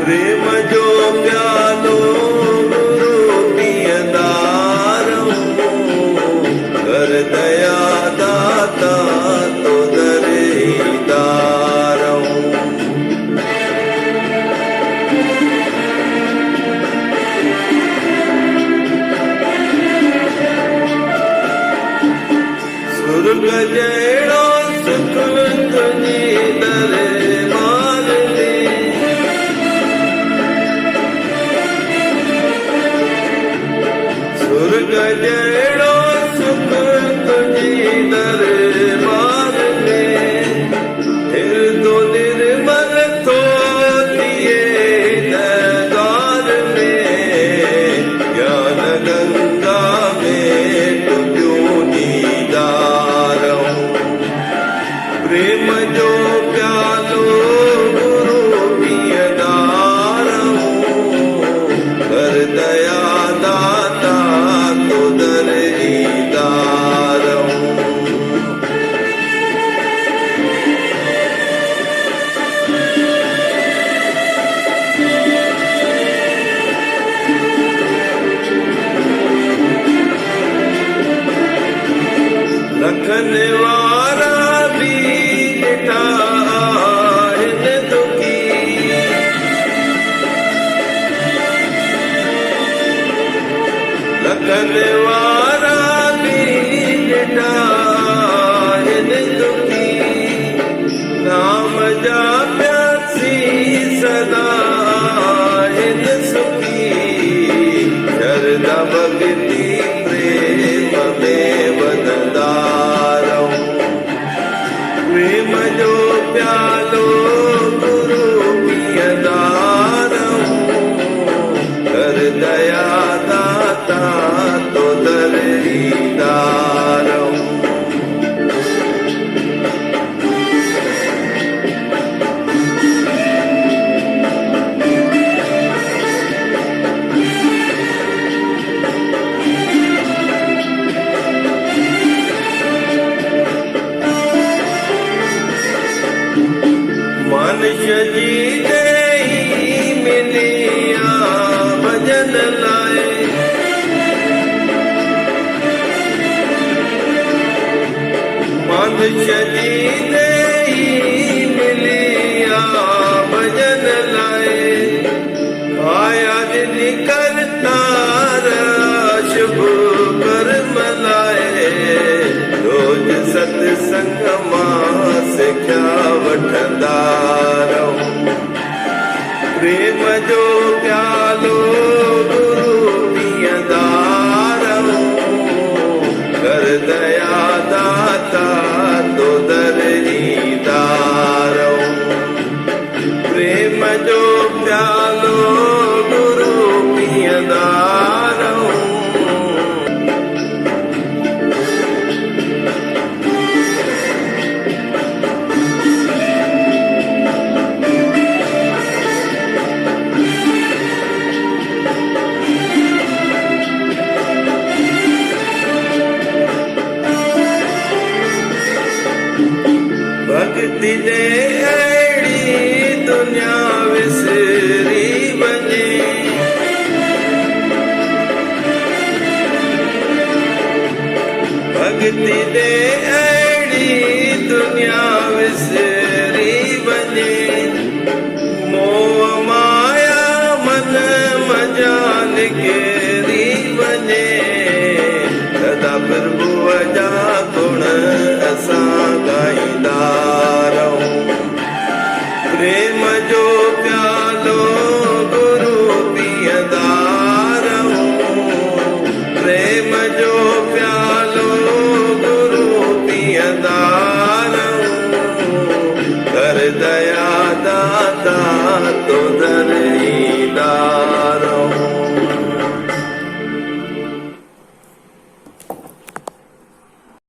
प्रेम जो प्यालो गुरु पियदारम कर दया दाता तो दरेदारम। स्वर्ग जहिड़ो सुख तुंहिंजी दरबार में, स्वर्ग जहिड़ो सुख तुंहिंजी दरबार में, हिरदो निर्मल थो थिए दरबार में, ज्ञान गंगा में डुबियो नीदारम। प्रेम जो प्यालो गुरु पियदारम कर दया दाता तो दरेदारम। लखन वारा भी ॾिठा आहिनि दुखी, लखन वारा भी ॾिठा आहिनि दुखी, नाम जा प्यासी सदा आहिनि सुखी, शरदा भक्ति प्रेम में वनदारम। प्रेम जो प्यालो गुरु पियदारम कर दया दाता तो दरेदारम। मनुष्य जी देही मिलिया भजन लाए, मनुष्य जी देही मिलिया भजन लाए, आया दिन करता शुभ कर्म लाए, रोज सत्संग मां सिख्या वठंदारम। प्रेम जो प्यालो गुरु पियदारम कर दया दाता तो दरेदारम। प्रेम जो प्यालो गुरु पियदारम। भक्ति दे अहिड़ी दुनिया विसरी वञे, भक्ति दे अहिड़ी दुनिया विसरी